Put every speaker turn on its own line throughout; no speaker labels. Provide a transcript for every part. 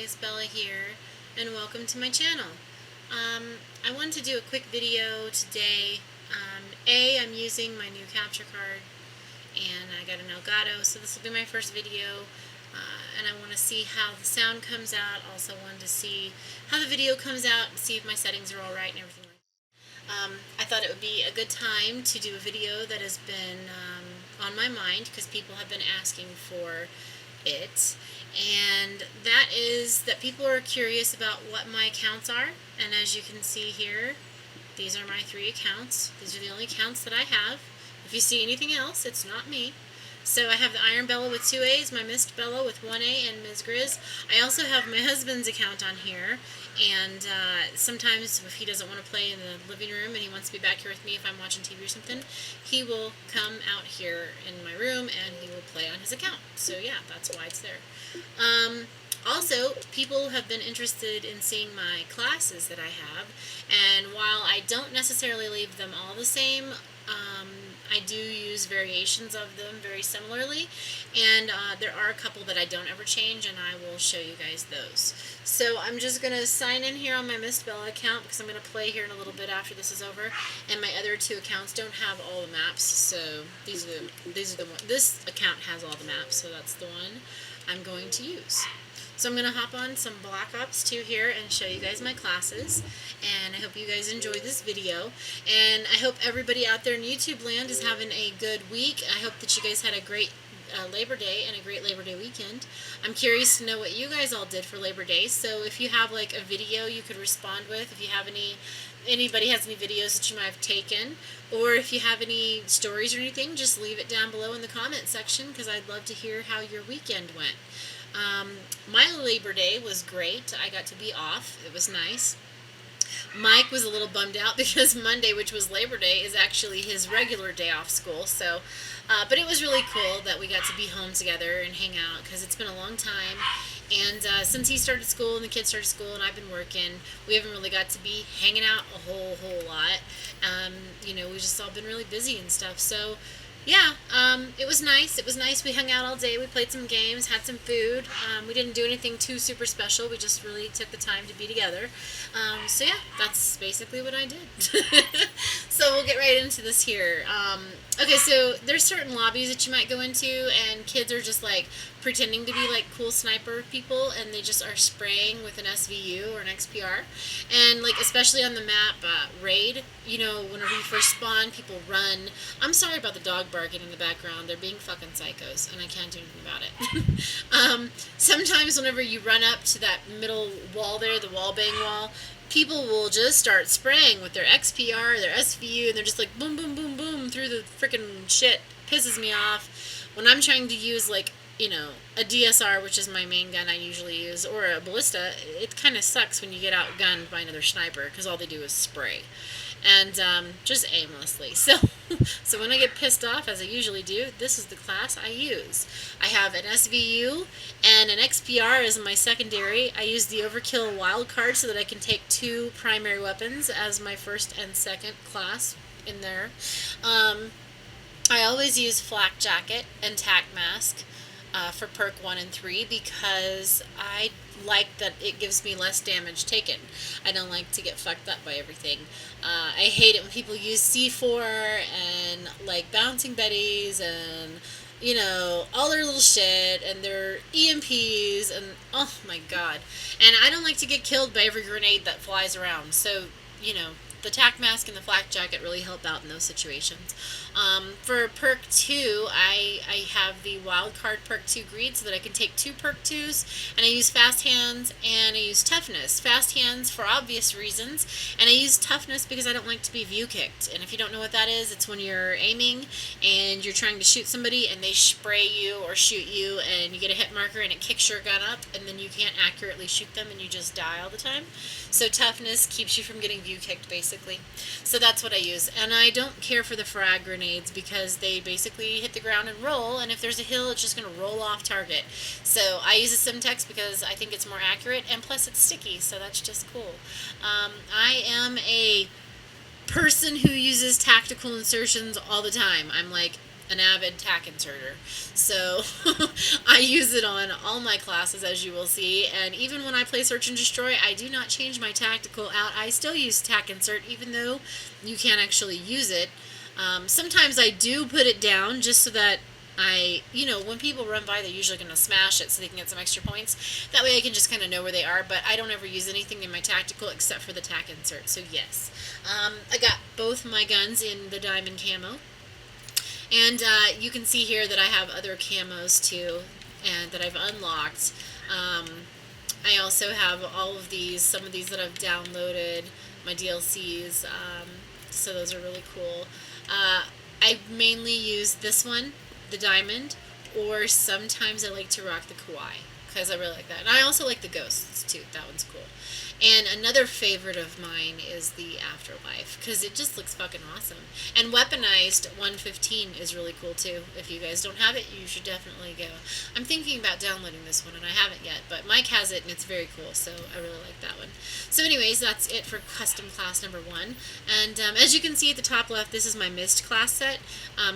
guys, Bella here, and welcome to my channel. I wanted to do a quick video today. I'm using my new capture card, and I got an Elgato, so this will be my first video, and I want to see how the sound comes out. Also wanted to see how the video comes out and see if my settings are alright and everything like that. I thought it would be a good time to do a video that has been on my mind because people have been asking for it, and that is that people are curious about what my accounts are. And as you can see here, these are my 3 accounts. These are the only accounts that I have. If you see anything else, it's not me. So I have the Iron Bella with 2 A's, my Mist Bella with 1 A, and Ms. Grizz. I also have my husband's account on here, and sometimes if he doesn't want to play in the living room and he wants to be back here with me if I'm watching TV or something, he will come out here in my room and he will play on his account. So yeah, that's why it's there. Also, people have been interested in seeing my classes that I have, and while I don't necessarily leave them all the same, I do use variations of them very similarly, and there are a couple that I don't ever change, and I will show you guys those. So I'm just going to sign in here on my Mist Bella account because I'm going to play here in a little bit after this is over, and my other 2 accounts don't have all the maps, so these are the ones. This account has all the maps, so that's the one I'm going to use. So I'm going to hop on some Black Ops 2 here and show you guys my classes, and I hope you guys enjoy this video, and I hope everybody out there in YouTube land is having a good week. I hope that you guys had a great Labor Day and a great Labor Day weekend. I'm curious to know what you guys all did for Labor Day, so if you have like a video you could respond with, if you have anybody has any videos that you might have taken, or if you have any stories or anything, just leave it down below in the comment section because I'd love to hear how your weekend went. My Labor Day was great. I got to be off. It was nice. Mike was a little bummed out because Monday, which was Labor Day, is actually his regular day off school. So, but it was really cool that we got to be home together and hang out because it's been a long time. And since he started school and the kids started school and I've been working, we haven't really got to be hanging out a whole lot. You know, we've just all been really busy and stuff. So, yeah, it was nice. It was nice. We hung out all day. We played some games, had some food. We didn't do anything too super special. We just really took the time to be together. So yeah, that's basically what I did. So we'll get right into this here. Okay, so there's certain lobbies that you might go into, and kids are just like pretending to be like cool sniper people, and they just are spraying with an SVU or an XPR. And like especially on the map Raid, you know, whenever you first spawn, people run. I'm sorry about the dog barking in the background. They're being fucking psychos, and I can't do anything about it. Sometimes whenever you run up to that middle wall there, the wall bang wall, people will just start spraying with their XPR, their SVU, and they're just like boom, boom, boom, boom through the freaking shit. Pisses me off when I'm trying to use like, you know, a DSR, which is my main gun I usually use, or a ballista. It kind of sucks when you get outgunned by another sniper because all they do is spray. And just aimlessly. So when I get pissed off, as I usually do, this is the class I use. I have an SVU and an XPR as my secondary. I use the Overkill wildcard so that I can take 2 primary weapons as my first and second class in there. I always use Flak Jacket and Tac Mask for perk 1 and 3 because I like that it gives me less damage taken. I don't like to get fucked up by everything. I hate it when people use C4 and like bouncing betties and, you know, all their little shit and their EMPs and oh my god. And I don't like to get killed by every grenade that flies around. So, you know, the Tac Mask and the Flak Jacket really help out in those situations. For perk 2, I have the Wildcard perk 2 greed so that I can take 2 perk 2s, and I use Fast Hands and I use Toughness. Fast Hands for obvious reasons, and I use Toughness because I don't like to be view kicked. And if you don't know what that is, it's when you're aiming and you're trying to shoot somebody and they spray you or shoot you and you get a hit marker and it kicks your gun up and then you can't accurately shoot them and you just die all the time. So Toughness keeps you from getting view kicked basically. So that's what I use. And I don't care for the frag grenades because they basically hit the ground and roll, and if there's a hill it's just going to roll off target. So I use a Simtex because I think it's more accurate, and plus it's sticky, so that's just cool. I am a person who uses tactical insertions all the time. I'm like an avid tack inserter. So I use it on all my classes, as you will see, and even when I play Search and Destroy, I do not change my tactical out. I still use tack insert, even though you can't actually use it. Sometimes I do put it down just so that when people run by, they're usually going to smash it so they can get some extra points. That way I can just kind of know where they are, but I don't ever use anything in my tactical except for the tack insert, so yes. I got both my guns in the diamond camo, and you can see here that I have other camos too, and that I've unlocked. I also have all of these, some of these that I've downloaded, my DLCs, so those are really cool. I mainly use this one, the diamond, or sometimes I like to rock the kawaii because I really like that. And I also like the ghosts too. That one's cool. And another favorite of mine is the Afterlife because it just looks fucking awesome. And weaponized 115 is really cool too. If you guys don't have it, you should definitely go. I'm thinking about downloading this one and I haven't yet, but Mike has it and it's very cool, so I really like that one. So anyways, that's it for custom class number 1. And as you can see at the top left, this is my Mist class set.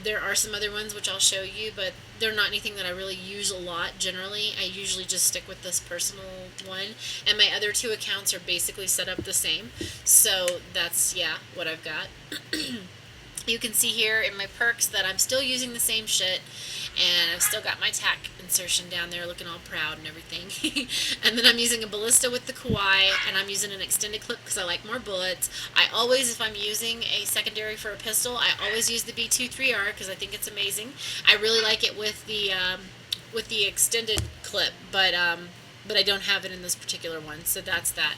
There are some other ones which I'll show you, but they're not anything that I really use a lot generally. I usually just stick with this personal one, and my other 2 accounts are basically set up the same. So that's, yeah, what I've got. You can see here in my perks that I'm still using the same shit, and I've still got my tack insertion down there looking all proud and everything. And then I'm using a ballista with the kawaii, and I'm using an extended clip because I like more bullets. I always, if I'm using a secondary for a pistol, I always use the BO2 3R because I think it's amazing. I really like it with the extended clip, but I don't have it in this particular one, so that's that.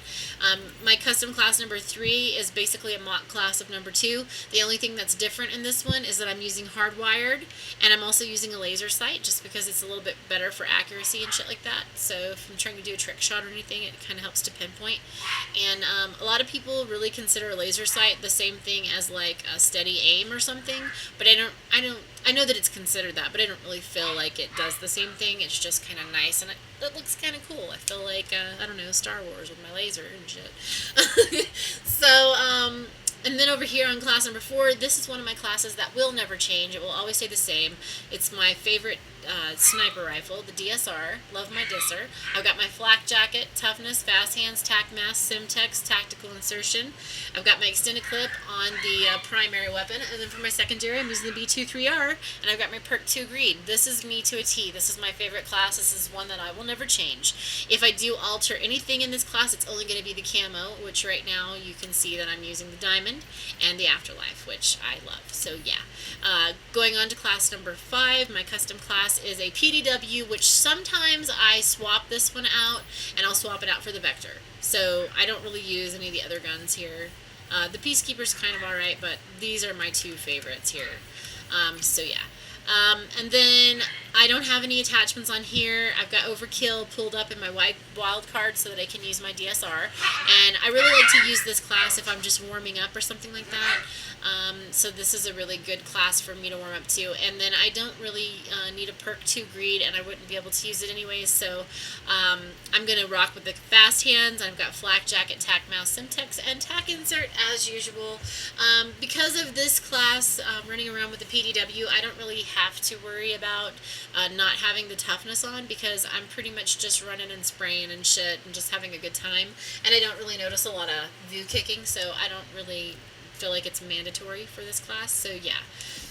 My custom class number 3 is basically a mock class of number 2. The only thing that's different in this one is that I'm using hardwired, and I'm also using a laser sight just because it's a little bit better for accuracy and shit like that. So if I'm trying to do a trick shot or anything, it kind of helps to pinpoint. And a lot of people really consider a laser sight the same thing as like a steady aim or something, but I know that it's considered that, but I don't really feel like it does the same thing. It's just kind of nice, and it looks kind of cool. I feel like, I don't know, Star Wars with my laser and shit. So, and then over here on class number 4, this is one of my classes that will never change. It will always stay the same. It's my favorite sniper rifle, the DSR. Love my disser. I've got my flak jacket, toughness, fast hands, tac mask, Simtex, tactical insertion. I've got my extended clip on the primary weapon, and then for my secondary, I'm using the BO2 3R, and I've got my perk 2 greed. This is me to a T. This is my favorite class. This is one that I will never change. If I do alter anything in this class, it's only going to be the camo, which right now you can see that I'm using the diamond and the Afterlife, which I love. So yeah. Going on to class number 5, my custom class is a PDW, which sometimes I swap this one out, and I'll swap it out for the Vector. So I don't really use any of the other guns here. The Peacekeeper's kind of alright, but these are my 2 favorites here. So yeah. And then I don't have any attachments on here. I've got Overkill pulled up in my wild card so that I can use my DSR. And I really like to use this class if I'm just warming up or something like that. So this is a really good class for me to warm up to. And then I don't really need a perk 2 greed, and I wouldn't be able to use it anyways. So I'm going to rock with the fast hands. I've got flak jacket, tac mouse, Simtex, and tac insert as usual. Because of this class running around with the PDW, I don't really have to worry about not having the toughness on because I'm pretty much just running and spraying and shit and just having a good time. And I don't really notice a lot of view kicking, so I don't really feel like it's mandatory for this class. So yeah.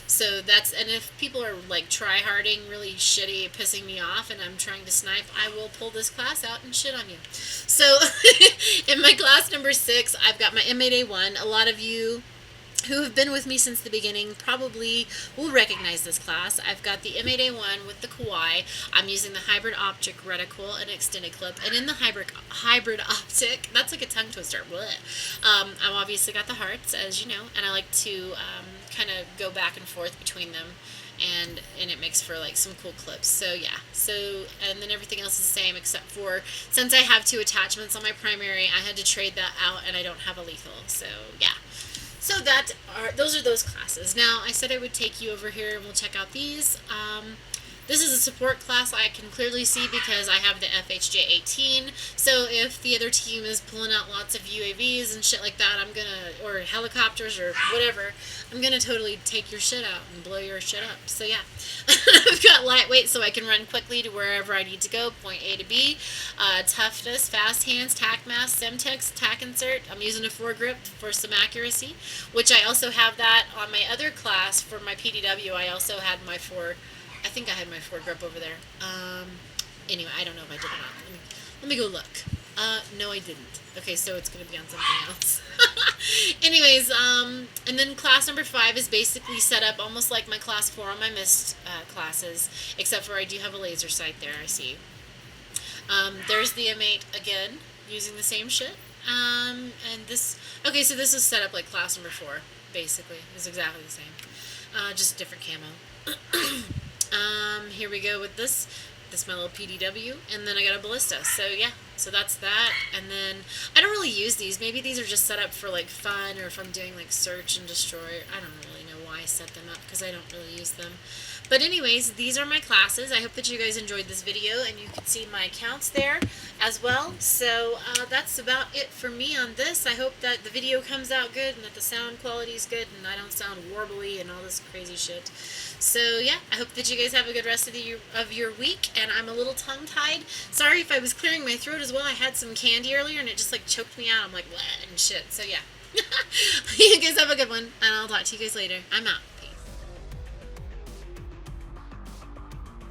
So that's, and if people are like try-harding really shitty, pissing me off, and I'm trying to snipe, I will pull this class out and shit on you. So in my class number 6, I've got my M8A1. A lot of you who have been with me since the beginning probably will recognize this class. I've got the M8A1 with the kawaii. I'm using the hybrid optic reticle and extended clip, and in the hybrid optic, that's like a tongue twister. I've obviously got the hearts, as you know, and I like to kind of go back and forth between them, and it makes for like some cool clips. So yeah, so and then everything else is the same except for, since I have 2 attachments on my primary, I had to trade that out, and I don't have a lethal. So yeah. So those are those classes. Now, I said I would take you over here and we'll check out these. This is a support class I can clearly see because I have the FHJ-18, so if the other team is pulling out lots of UAVs and shit like that, I'm gonna, or helicopters or whatever, I'm gonna totally take your shit out and blow your shit up. So yeah, I've got lightweight so I can run quickly to wherever I need to go, point A to B, toughness, fast hands, tac mass, semtex, tac insert. I'm using a foregrip for some accuracy, which I also have that on my other class for my PDW. I also had my I think I had my foregrip over there. Anyway, I don't know if I did or not. Let me go look. No, I didn't. Okay, so it's going to be on something else. Anyways, and then class number 5 is basically set up almost like my class 4 on my missed classes, except for I do have a laser sight there, I see. There's the M8 again, using the same shit. And this, okay, so this is set up like class number 4, basically. It's exactly the same. Just different camo. Here we go with this. This my little PDW, and then I got a ballista. So yeah, so that's that. And then I don't really use these. Maybe these are just set up for like fun, or if I'm doing like search and destroy. I don't really know why I set them up because I don't really use them. But anyways, these are my classes. I hope that you guys enjoyed this video and you can see my accounts there as well. So that's about it for me on this. I hope that the video comes out good and that the sound quality is good and I don't sound warbly and all this crazy shit. So yeah, I hope that you guys have a good rest of your week, and I'm a little tongue-tied. Sorry if I was clearing my throat as well. I had some candy earlier and it just like choked me out. I'm like, what and shit. So yeah. You guys have a good one, and I'll talk to you guys later. I'm out.